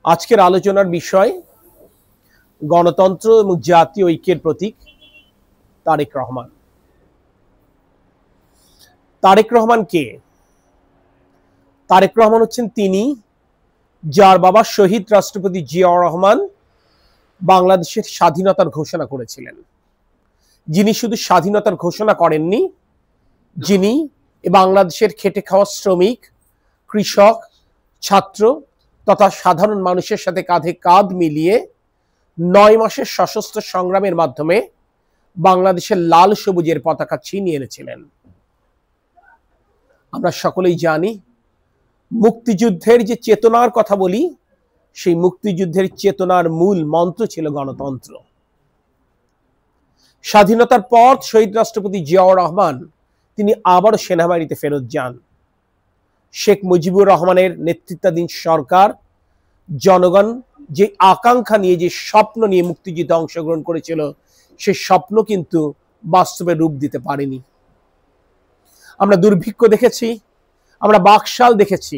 আজকের আলোচনার বিষয় গণতন্ত্র এবং জাতীয় ঐক্যের প্রতীক তারেক রহমান। তারেক রহমান কে? তারেক রহমান হচ্ছেন তিনি যার বাবা শহীদ রাষ্ট্রপতি জিয়াউর রহমান বাংলাদেশের স্বাধীনতার ঘোষণা করেছিলেন, যিনি শুধু স্বাধীনতার ঘোষণা করেননি, যিনি বাংলাদেশের খেটে খাওয়া শ্রমিক, কৃষক, ছাত্র তথা সাধারণ মানুষের সাথে কাঁধে কাঁধ মিলিয়ে 9 মাসের সশস্ত্র সংগ্রামের মাধ্যমে বাংলাদেশের লাল সবুজের পতাকা ছিনিয়ে এনেছিলেন। আমরা সকলেই জানি মুক্তিযুদ্ধের যে চেতনার কথা বলি, সেই মুক্তিযুদ্ধের চেতনার মূল মন্ত্র ছিল গণতন্ত্র। স্বাধীনতার পর শহীদ রাষ্ট্রপতি জিয়াউর রহমান তিনি আবারও সেনাবাহিনীতে ফেরত যান। শেখ মুজিবুর রহমানের নেতৃত্বাধীন সরকার জনগণ যে আকাঙ্ক্ষা নিয়ে, যে স্বপ্ন নিয়ে মুক্তিযুদ্ধে অংশগ্রহণ করেছিল, সেই স্বপ্ন কিন্তু বাস্তবে রূপ দিতে পারেনি। আমরা দুর্ভিক্ষ দেখেছি, আমরা বাকশাল দেখেছি,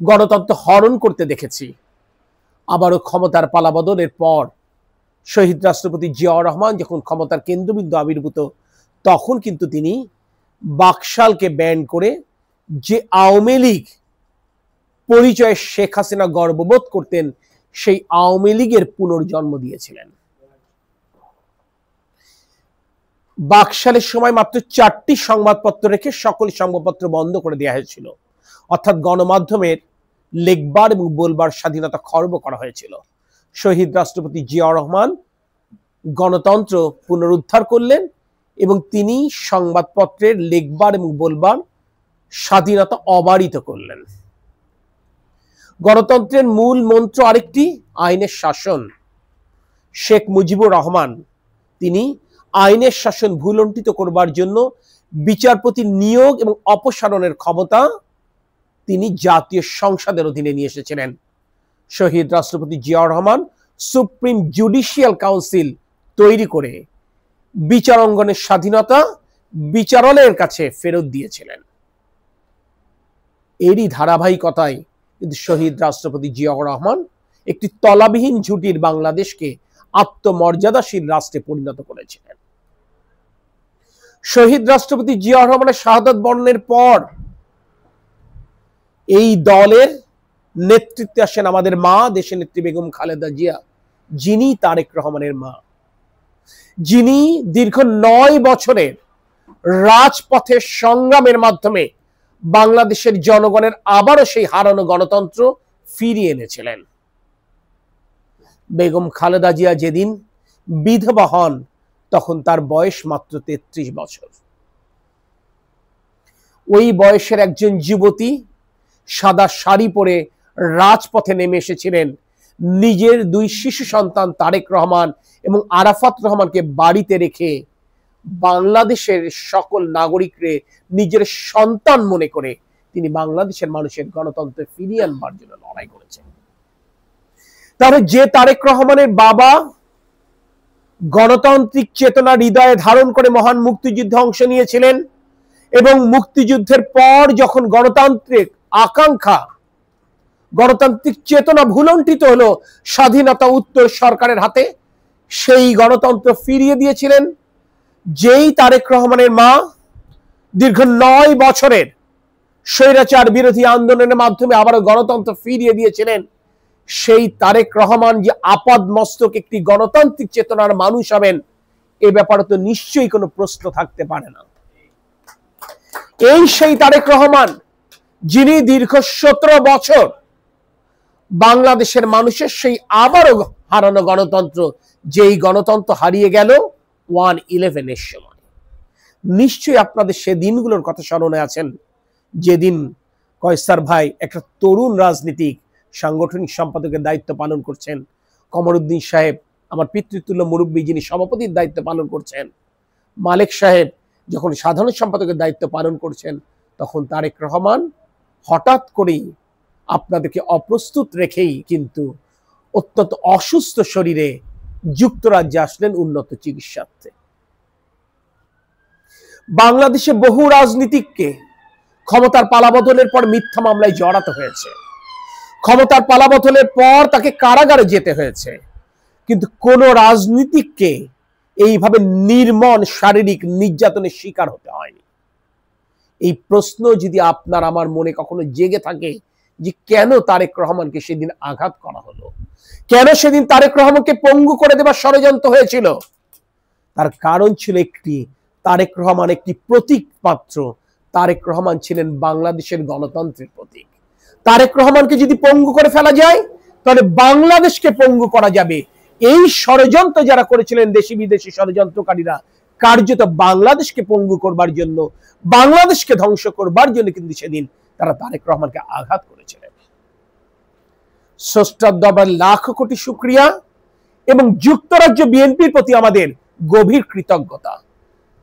গণতন্ত্র হরণ করতে দেখেছি। আবারও ক্ষমতার পালাবদলের পর শহীদ রাষ্ট্রপতি জিয়াউর রহমান যখন ক্ষমতার কেন্দ্রবিন্দু আবির্ভূত, তখন কিন্তু তিনি বাকশালকে ব্যান করে যে আওয়ামী লীগ পরিচয়ে শেখ হাসিনা গর্ববোধ করতেন, সেই আওয়ামী লীগের পুনর্জন্ম দিয়েছিলেন। বাকশালের সময় মাত্র 4টি সংবাদপত্র রেখে সকল সংবাদপত্র বন্ধ করে দেওয়া হয়েছিল, অর্থাৎ গণমাধ্যমের লেখবার এবং বলবার স্বাধীনতা খর্ব করা হয়েছিল। শহীদ রাষ্ট্রপতি জিয়াউর রহমান গণতন্ত্র পুনরুদ্ধার করলেন এবং তিনি সংবাদপত্রের লেখবার এবং বলবার স্বাধীনতা অবারিত করলেন। গণতন্ত্রের মূল মন্ত্র আরেকটি, আইনের শাসন। শেখ মুজিবুর রহমান তিনি আইনের শাসন ভুলণ্ঠিত করবার জন্য বিচারপতি নিয়োগ এবং অপসারণের ক্ষমতা তিনি জাতীয় সংসদের অধীনে নিয়ে এসেছিলেন। শহীদ রাষ্ট্রপতি Ziaur Rahman supreme judicial council তৈরি করে বিচারাঙ্গনের স্বাধীনতা বিচারালয়ের কাছে ফেরত দিয়েছিলেন। এরই ধারাবাহিকতায় কিন্তু শহীদ রাষ্ট্রপতি জিয়াউর রহমান একটি তলাবিহীন ঝুঁটির বাংলাদেশকে আত্মমর্যাদাশীল রাষ্ট্রে পরিণত করেছিলেন। শহীদ রাষ্ট্রপতি জিয়াউর রহমানের শাহাদাত বরণের পর এই দলের নেতৃত্বে আসেন আমাদের মা, দেশের নেত্রী বেগম খালেদা জিয়া, যিনি তারেক রহমানের মা, যিনি দীর্ঘ 9 বছরের রাজপথের সংগ্রামের মাধ্যমে বাংলাদেশের জনগণের আবারও সেই হারানো গণতন্ত্র ফিরিয়ে এনেছিলেন। বেগম খালেদা জিয়া যেদিন বিধবা হন, তখন তার বয়স মাত্র 33 বছর। ওই বয়সের একজন যুবতী সাদা শাড়ি পরে রাজপথে নেমে এসেছিলেন নিজের 2 শিশু সন্তান তারেক রহমান এবং আরাফাত রহমানকে বাড়িতে রেখে বাংলাদেশের সকল নাগরিকরে নিজের সন্তান মনে করে তিনি বাংলাদেশের মানুষের গণতন্ত্র ফিরিয়ে আনবার জন্য লড়াই করেছেন। তাহলে যে তারেক রহমানের বাবা গণতান্ত্রিক চেতনা হৃদয়ে ধারণ করে মহান মুক্তিযুদ্ধে অংশ নিয়েছিলেন এবং মুক্তিযুদ্ধের পর যখন গণতান্ত্রিক আকাঙ্ক্ষা, গণতান্ত্রিক চেতনা ভুলণ্ঠিত হলো স্বাধীনতা উত্তর সরকারের হাতে, সেই গণতন্ত্র ফিরিয়ে দিয়েছিলেন যেই তারেক রহমানের মা দীর্ঘ 9 বছরের স্বৈরাচার বিরোধী আন্দোলনের মাধ্যমে আবারও গণতন্ত্র ফিরিয়ে দিয়েছিলেন, সেই তারেক রহমান যে আপাদ মস্তক একটি গণতান্ত্রিক চেতনার মানুষ হবেন, এ ব্যাপারে তো নিশ্চয়ই কোনো প্রশ্ন থাকতে পারে না। এই সেই তারেক রহমান যিনি দীর্ঘ 17 বছর বাংলাদেশের মানুষের সেই আবারও হারানো গণতন্ত্র, যেই গণতন্ত্র হারিয়ে গেল 1/11 সময়। নিশ্চয়ই আপনাদের সে দিনগুলোর কথা স্মরণে আছেন, যেদিন কয়সার ভাই একটা তরুণ রাজনীতিক সাংগঠনিক সম্পাদকের দায়িত্ব পালন করছেন, কমরউদ্দিন সাহেব আমার পিতৃতুল্য মুরব্বী যিনি সভাপতির দায়িত্ব পালন করছেন, মালেক সাহেব যখন সাধারণ সম্পাদকের দায়িত্ব পালন করছেন, তখন তারেক রহমান হঠাৎ করেই আপনাদেরকে অপ্রস্তুত রেখেই কিন্তু অত্যন্ত অসুস্থ শরীরে যুক্তরাজ্যে আসলেন উন্নত চিকিৎসার্থে। বাংলাদেশে বহু রাজনীতিককে ক্ষমতার পালাবদলের পর মিথ্যা মামলায় জড়াতে হয়েছে। ক্ষমতার পালাবদলের পর তাকে কারাগারে যেতে হয়েছে, কিন্তু কোন রাজনীতিককে এইভাবে নির্মম শারীরিক নির্যাতনের শিকার হতে হয়নি। এই প্রশ্ন যদি আপনার আমার মনে কখনো জেগে থাকে যে কেন তারেক রহমানকে সেদিন আঘাত করা হলো, কেন সেদিন তারেক রহমানকে পঙ্গু করে দেবার ষড়যন্ত্র হয়েছিল, তার কারণ ছিল একটি, তারেক রহমান একটি প্রতীক মাত্র। তারেক রহমান ছিলেন বাংলাদেশের গণতন্ত্রের প্রতীক। তারেক রহমানকে যদি পঙ্গু করে ফেলা যায় তাহলে বাংলাদেশকে পঙ্গু করা যাবে। এই ষড়যন্ত্র যারা করেছিলেন দেশি বিদেশি ষড়যন্ত্রকারীরা, কার্যত বাংলাদেশকে পঙ্গু করবার জন্য, বাংলাদেশকে ধ্বংস করবার জন্য কিন্তু সেদিন তারা তারেক রহমানকে আঘাত করেছিলেন। স্রষ্টার দরবারে লাখ কোটি শুকরিয়া এবং যুক্তরাজ্য বিএনপির প্রতি আমাদের গভীর কৃতজ্ঞতা।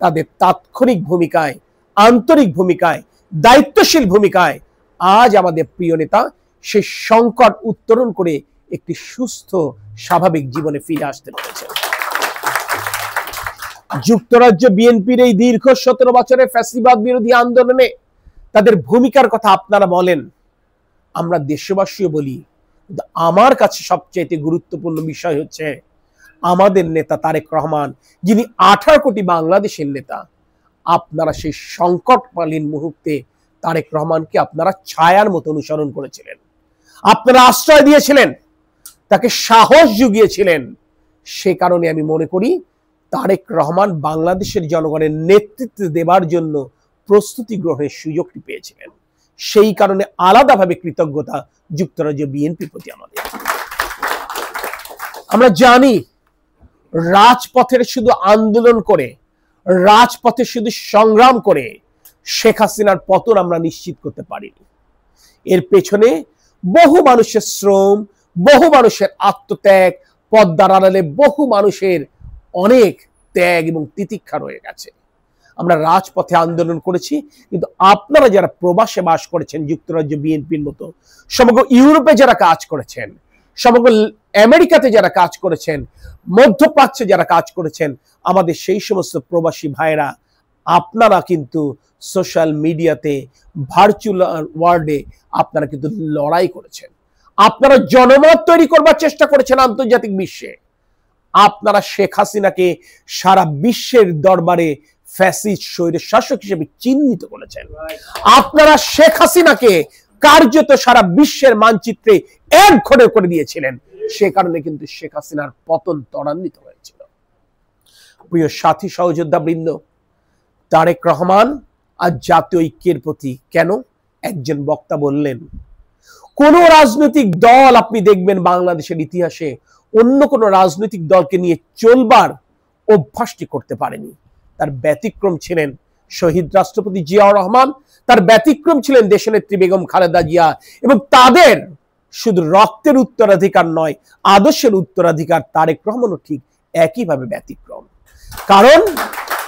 তাদের তাৎক্ষণিক ভূমিকায়, আন্তরিক ভূমিকায়, দায়িত্বশীল ভূমিকায় আজ আমাদের প্রিয় নেতা সেই সংকট উত্তরণ করে একটি সুস্থ স্বাভাবিক জীবনে ফিরে আসতে পেরেছে। যুক্তরাজ্য বিএনপির এই দীর্ঘ 17 বছরের ফ্যাসিবাদ বিরোধী আন্দোলনে তাদের ভূমিকার কথা আপনারা বলেন, আমরা দেশবাসীও বলি, কিন্তু আমার কাছে সবচেয়ে গুরুত্বপূর্ণ বিষয় হচ্ছে আমাদের নেতা তারেক রহমান, যিনি 18 কোটি বাংলাদেশের নেতা। আপনারা সেই সংকটকালীন মুহূর্তে তারেক রহমানকে আপনারা ছায়ার মতো অনুসরণ করেছিলেন, আপনারা আশ্রয় দিয়েছিলেন, তাকে সাহস জুগিয়েছিলেন। সে কারণে আমি মনে করি তারেক রহমান বাংলাদেশের জনগণের নেতৃত্ব দেবার জন্য প্রস্তুতি গ্রহণের সুযোগটি পেয়েছিলেন। সেই কারণে আলাদাভাবে কৃতজ্ঞতা যুক্তরাজ্য বিএনপির প্রতি আমাদের। আমরা জানি রাজপথের শুধু আন্দোলন করে, রাজপথে শুধু সংগ্রাম করে শেখ হাসিনার পতন আমরা নিশ্চিত করতে পারিনি। এর পেছনে বহু মানুষের শ্রম, বহু মানুষের আত্মত্যাগ, পদ্মার আড়ালে বহু মানুষের অনেক ত্যাগ এবং তিতিক্ষা রয়ে গেছে। আমরা রাজপথে আন্দোলন করেছি, কিন্তু আপনারা যারা প্রবাসে বাস করেছেন যুক্তরাজ্য বিএনপির মতো, সমগ্র ইউরোপে যারা কাজ করেছেন, সমগ্র আমেরিকাতে যারা কাজ করেছেন, মধ্যপ্রাচ্যে যারা কাজ করেছেন, আমাদের সেই সমস্ত প্রবাসী ভাইরা, আপনারা কিন্তু সোশ্যাল মিডিয়াতে, ভার্চুয়াল ওয়ার্ল্ডে আপনারা কিন্তু লড়াই করেছেন। আপনারা জনমত তৈরি করবার চেষ্টা করেছেন আন্তর্জাতিক বিশ্বে। আপনারা শেখ হাসিনাকে সারা বিশ্বের দরবারে ফ্যাসিস্ট স্বৈর শাসক হিসেবে চিহ্নিত করেছেন। আপনারা শেখ হাসিনাকে কার্যত সারা বিশ্বের মানচিত্রে একঘরে করে দিয়েছিলেন। সে কারণে কিন্তু শেখ হাসিনার পতন ত্বরান্বিত হয়েছিল। প্রিয় সাথী সহযোদ্ধা বৃন্দ, তারেক রহমান আজ জাতীয় ঐক্যের প্রতি কেন? একজন বক্তা বললেন, কোন রাজনৈতিক দল আপনি দেখবেন বাংলাদেশের ইতিহাসে অন্য কোন রাজনৈতিক দলকে নিয়ে চলবার অভ্যাসটি করতে পারেনি। তার ব্যতিক্রম ছিলেন শহীদ রাষ্ট্রপতি জিয়াউর রহমান, তার ব্যতিক্রম ছিলেন দেশনেত্রী বেগম খালেদা জিয়া, এবং তাদের শুধু রক্তের উত্তরাধিকার নয়, আদর্শের উত্তরাধিকার তারেক রহমানও ঠিক একইভাবে ব্যতিক্রম। কারণ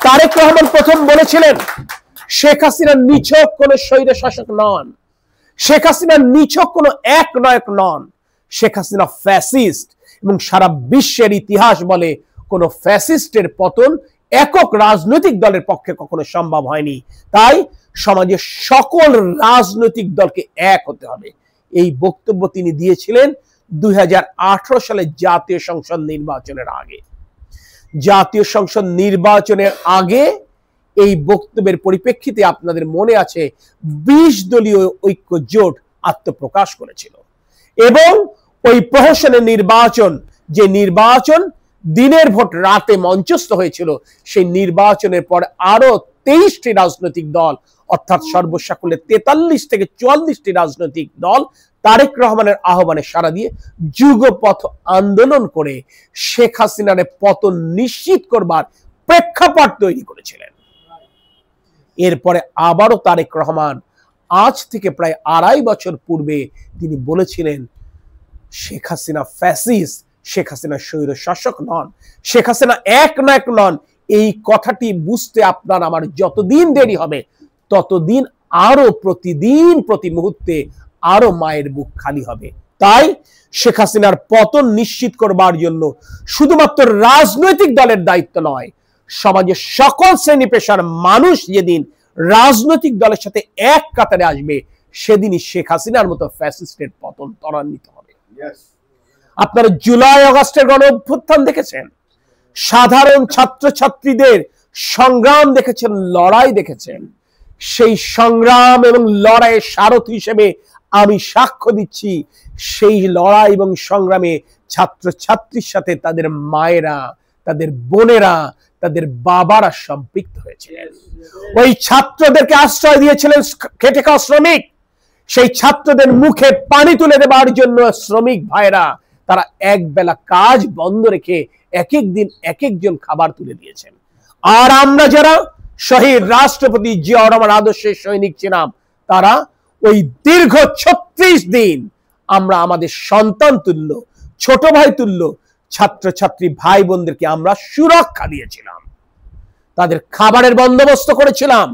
তারেক রহমান প্রথম বলেছিলেন শেখ হাসিনা নিছক কোন স্বৈর শাসক নন, শেখ হাসিনা নিছক কোন একনায়ক নন, শেখ হাসিনা ফ্যাসিস্ট। এবং সারা বিশ্বের ইতিহাস বলে কোন ফ্যাসিস্টের পতন একক রাজনৈতিক দলের পক্ষে কখনো সম্ভব হয়নি। তাই সমাজের সকল রাজনৈতিক দলকে এক হতে হবে। এই বক্তব্য তিনি দিয়েছিলেন 2018 সালে জাতীয় সংসদ নির্বাচনের আগে। জাতীয় সংসদ নির্বাচনের আগে এই বক্তব্যের পরিপ্রেক্ষিতে আপনাদের মনে আছে 20 দলীয় ঐক্য জোট আত্মপ্রকাশ করেছিল, এবং ওই প্রহসনের নির্বাচন, যে নির্বাচন দিনের ভোট রাতে মঞ্চস্থ হয়েছিল, সেই নির্বাচনের পর আরো 23টি রাজনৈতিক দল, অর্থাৎ সর্বসাকুল্যে 43 থেকে 44টি রাজনৈতিক দল তারেক রহমানের আহ্বানে সাড়া দিয়ে যুগপথ আন্দোলন করে শেখ হাসিনার পতন নিশ্চিত করবার প্রেক্ষাপট তৈরি করেছিলেন। এরপরে আবারও তারেক রহমান আজ থেকে প্রায় 2.5 বছর পূর্বে তিনি বলেছিলেন শেখ হাসিনা ফ্যাসিস্ট, শেখ হাসিনা স্বৈর শাসক নন, শেখ হাসিনা একনায়ক নন। এই কথাটি বুঝতে আপনার আমার যতদিন দেরি হবে ততদিন আরো প্রতিদিন প্রতি মুহূর্তে আরো মায়ের বুক খালি হবে। তাই শেখ হাসিনার পতন নিশ্চিত করবার জন্য শুধুমাত্র রাজনৈতিক দলের দায়িত্ব নয়, সমাজের সকল শ্রেণী পেশার মানুষ যেদিন রাজনৈতিক দলের সাথে এক কাতারে আসবে সেদিনই শেখ হাসিনার মতো ফ্যাসিস্টের পতন ত্বরান্বিত হবে। আপনারা জুলাই আগস্টের গণ অভ্যুত্থান দেখেছেন, সাধারণ ছাত্রছাত্রীদের সংগ্রাম দেখেছেন, লড়াই দেখেছেন। সেই সংগ্রাম এবং লড়াইয়ের সারথি হিসেবে আমি সাক্ষ্য দিচ্ছি, সেই লড়াই এবং সংগ্রামে ছাত্রছাত্রীর সাথে তাদের মায়েরা, তাদের বোনেরা, তাদের বাবারা সম্পৃক্ত হয়েছিলেন। ওই ছাত্রদেরকে আশ্রয় দিয়েছিলেন খেটে খাওয়া শ্রমিক। সেই ছাত্রদের মুখে পানি তুলে দেবার জন্য শ্রমিক ভাইরা তারা এক বেলা কাজ বন্ধ রেখে এক এক দিন এক একজন খাবার তুলে দিয়েছেন। আর আমরা যারা শহীদ রাষ্ট্রপতি জিয়াউর রহমান আদর্শের সৈনিক ছিলাম, তারা ওই দীর্ঘ 36 দিন আমরা আমাদের সন্তান তুল্য, ছোট ভাই তুল্য ছাত্রছাত্রী ভাই বোনদেরকে আমরা সুরক্ষা দিয়েছিলাম, তাদের খাবারের বন্দোবস্ত করেছিলাম।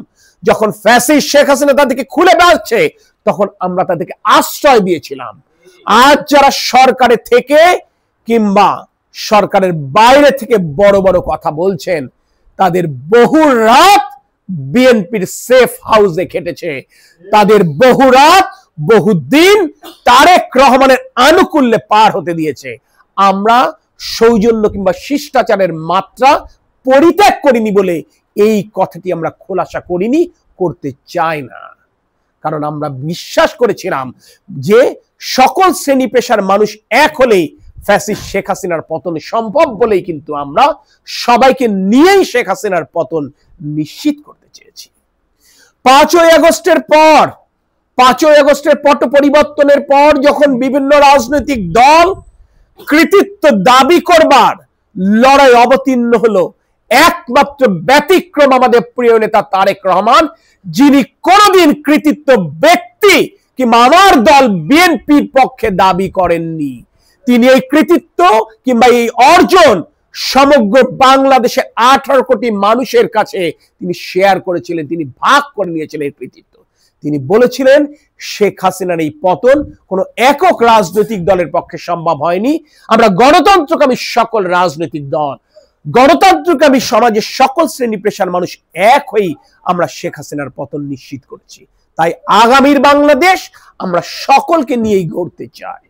যখন ফ্যাসিস্ট শেখ হাসিনা তাদেরকে খুলে বেড়াচ্ছে, তখন আমরা তাদেরকে আশ্রয় দিয়েছিলাম। আজ যারা সরকারে থেকে কিংবা সরকারের বাইরে থেকে বড় বড় কথা বলছেন, তাদের বহু রাত বিএনপির সেফ হাউসে কেটেছে, তাদের বহু রাত বহুদিন তারেক রহমানের আনুকূল্যে পার হতে দিয়েছে। আমরা সৌজন্য কিংবা শিষ্টাচারের মাত্রা পরিত্যাগ করিনি বলে এই কথাটি আমরা খোলাসা করিনি, করতে চাই না। কারণ আমরা বিশ্বাস করেছিলাম যে সকল শ্রেণী পেশার মানুষ এক হলেই ফ্যাসিস্ট শেখ হাসিনার পতন সম্ভব বলেই কিন্তু আমরা সবাইকে নিয়েই শেখ হাসিনার পতন নিশ্চিত করতে চেয়েছি। 5ই আগস্টের পট পরিবর্তনের পর যখন বিভিন্ন রাজনৈতিক দল কৃতিত্ব দাবি করবার লড়াই অবতীর্ণ হলো, একমাত্র ব্যতিক্রম আমাদের প্রিয় নেতা তারেক রহমান, যিনি কোনদিন কৃতিত্ব ব্যক্তি কিংবা আমার দল বিএনপির পক্ষে দাবি করেননি। তিনি এই কৃতিত্ব কিংবা এই অর্জন সমগ্র বাংলাদেশের 18 কোটি মানুষের কাছে তিনি শেয়ার করেছিলেন, তিনি ভাগ করে নিয়েছিলেন এই কৃতিত্ব। তিনি বলেছিলেন শেখ হাসিনার এই পতন কোন একক রাজনৈতিক দলের পক্ষে সম্ভব হয়নি। আমরা গণতন্ত্রকামী সকল রাজনৈতিক দল, গণতন্ত্রকামী সমাজের সকল শ্রেণী পেশার মানুষ এক হয়েই আমরা শেখ হাসিনার পতন নিশ্চিত করেছি। তাই আগামীর বাংলাদেশ আমরা সকলকে নিয়েই গড়তে চাই।